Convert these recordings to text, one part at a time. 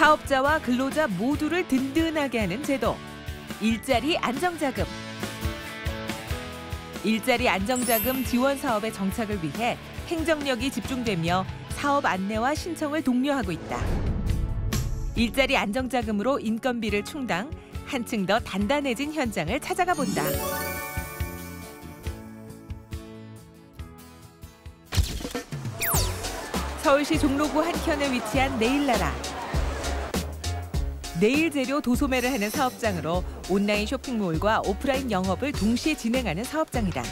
사업자와 근로자 모두를 든든하게 하는 제도, 일자리 안정자금. 일자리 안정자금 지원 사업의 정착을 위해 행정력이 집중되며 사업 안내와 신청을 독려하고 있다. 일자리 안정자금으로 인건비를 충당, 한층 더 단단해진 현장을 찾아가 본다. 서울시 종로구 한켠에 위치한 네일나라. 네일 재료 도소매를 하는 사업장으로 온라인 쇼핑몰과 오프라인 영업을 동시에 진행하는 사업장이다.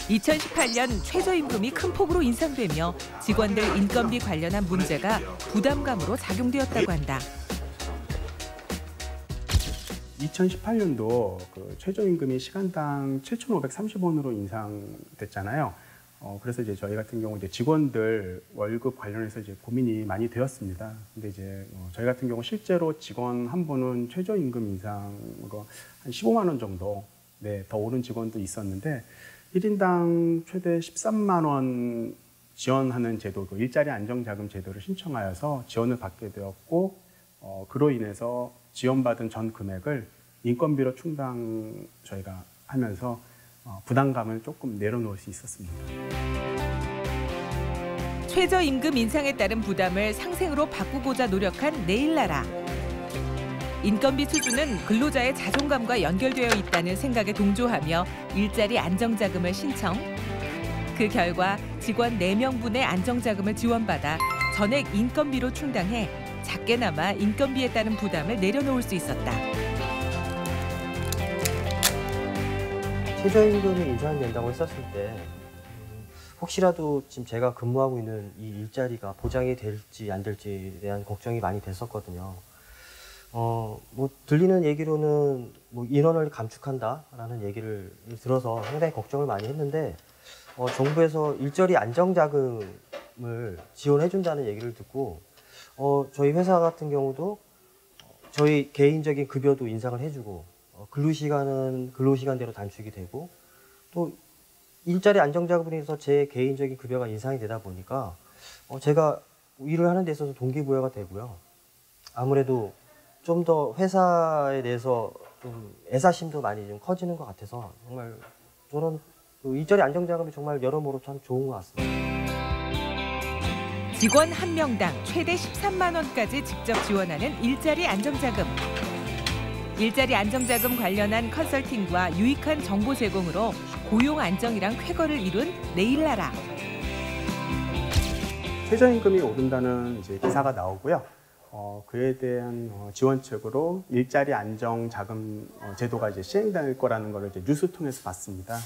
2018년 최저임금이 큰 폭으로 인상되며 직원들 인건비 관련한 문제가 부담감으로 작용되었다고 한다. 2018년도 그 최저임금이 시간당 7,530원으로 인상됐잖아요. 그래서 이제 저희 같은 경우 이제 직원들 월급 관련해서 이제 고민이 많이 되었습니다. 근데 이제 저희 같은 경우 실제로 직원 한 분은 최저임금 인상으로 한 15만 원 정도 더 오른 직원도 있었는데 1인당 최대 13만 원 지원하는 제도, 그 일자리 안정자금 제도를 신청하여서 지원을 받게 되었고 그로 인해서 지원받은 전 금액을 인건비로 충당 저희가 하면서 부담감을 조금 내려놓을 수 있었습니다. 최저임금 인상에 따른 부담을 상생으로 바꾸고자 노력한 네일나라. 인건비 수준은 근로자의 자존감과 연결되어 있다는 생각에 동조하며 일자리 안정자금을 신청. 그 결과 직원 4명분의 안정자금을 지원받아 전액 인건비로 충당해 작게나마 인건비에 따른 부담을 내려놓을 수 있었다. 최저임금이 인상된다고 했었을 때 혹시라도 지금 제가 근무하고 있는 이 일자리가 보장이 될지 안 될지에 대한 걱정이 많이 됐었거든요. 들리는 얘기로는 인원을 감축한다라는 얘기를 들어서 상당히 걱정을 많이 했는데 정부에서 일자리 안정자금을 지원해준다는 얘기를 듣고 저희 회사 같은 경우도 저희 개인적인 급여도 인상을 해주고 근로시간은 근로시간대로 단축이 되고 또 일자리 안정자금으로 해서 제 개인적인 급여가 인상이 되다 보니까 제가 일을 하는 데 있어서 동기부여가 되고요. 아무래도 좀 더 회사에 대해서 좀 애사심도 많이 좀 커지는 것 같아서 정말 저는 일자리 안정자금이 정말 여러모로 참 좋은 것 같습니다. 직원 1명당 최대 13만 원까지 직접 지원하는 일자리 안정자금. 일자리 안정자금 관련한 컨설팅과 유익한 정보 제공으로 고용 안정이랑 쾌거를 이룬 네일나라. 최저임금이 오른다는 이제 기사가 나오고요. 그에 대한 지원책으로 일자리 안정자금 제도가 이제 시행될 거라는 걸 이제 뉴스 통해서 봤습니다.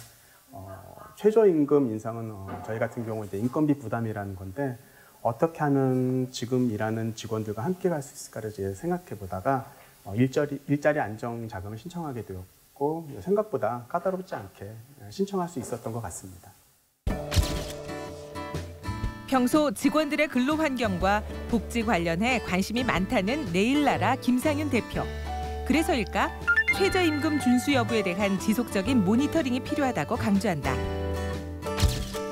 최저임금 인상은 저희 같은 경우 이제 인건비 부담이라는 건데 어떻게 하면 지금 일하는 직원들과 함께 갈 수 있을까를 이제 생각해 보다가 일자리 안정자금을 신청하게 되었고 생각보다 까다롭지 않게 신청할 수 있었던 것 같습니다. 평소 직원들의 근로 환경과 복지 관련해 관심이 많다는 네일나라 김상윤 대표. 그래서일까? 최저임금 준수 여부에 대한 지속적인 모니터링이 필요하다고 강조한다.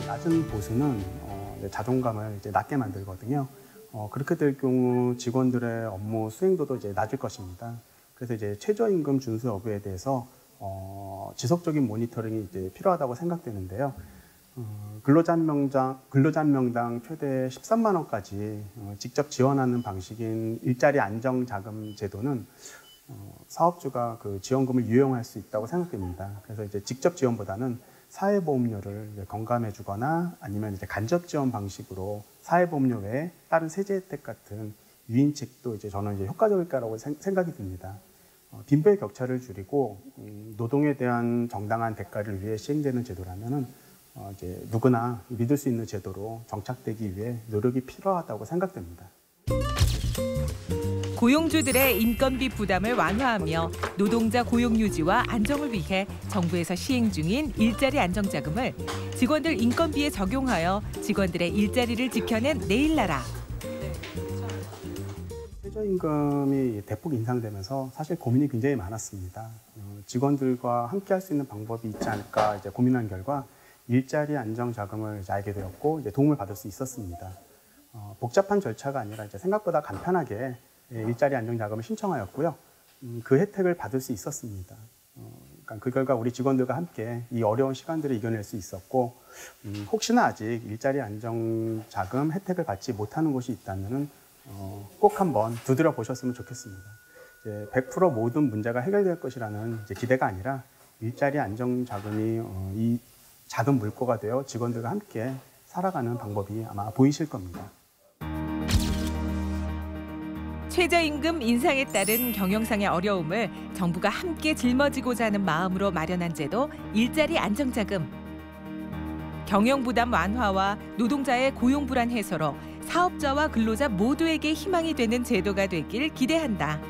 낮은 보수는 자존감을 이제 낮게 만들거든요. 그렇게 될 경우 직원들의 업무 수행도도 이제 낮을 것입니다. 그래서 이제 최저임금 준수 여부에 대해서 지속적인 모니터링이 이제 필요하다고 생각되는데요. 근로자 한 명당 최대 13만 원까지 직접 지원하는 방식인 일자리 안정자금 제도는 사업주가 그 지원금을 유용할 수 있다고 생각됩니다. 그래서 이제 직접 지원보다는 사회보험료를 경감해주거나 아니면 이제 간접 지원 방식으로 사회보험료 외에 다른 세제 혜택 같은 유인책도 이제 저는 이제 효과적일 거라고 생각이 듭니다. 빈부의 격차를 줄이고 노동에 대한 정당한 대가를 위해 시행되는 제도라면은 이제 누구나 믿을 수 있는 제도로 정착되기 위해 노력이 필요하다고 생각됩니다. 고용주들의 인건비 부담을 완화하며 노동자 고용 유지와 안정을 위해 정부에서 시행 중인 일자리 안정자금을 직원들 인건비에 적용하여 직원들의 일자리를 지켜낸 네일나라. 최저임금이 대폭 인상되면서 사실 고민이 굉장히 많았습니다. 직원들과 함께 할 수 있는 방법이 있지 않을까 이제 고민한 결과 일자리 안정자금을 이제 알게 되었고 이제 도움을 받을 수 있었습니다. 복잡한 절차가 아니라 이제 생각보다 간편하게 일자리 안정자금을 신청하였고요. 그 혜택을 받을 수 있었습니다. 그러니까 그 결과 우리 직원들과 함께 이 어려운 시간들을 이겨낼 수 있었고, 혹시나 아직 일자리 안정자금 혜택을 받지 못하는 곳이 있다면 꼭 한번 두드려 보셨으면 좋겠습니다. 이제 100% 모든 문제가 해결될 것이라는 이제 기대가 아니라 일자리 안정자금이 이 작은 물꼬가 되어 직원들과 함께 살아가는 방법이 아마 보이실 겁니다. 최저임금 인상에 따른 경영상의 어려움을 정부가 함께 짊어지고자 하는 마음으로 마련한 제도 일자리 안정자금. 경영 부담 완화와 노동자의 고용 불안 해소로 사업자와 근로자 모두에게 희망이 되는 제도가 되길 기대한다.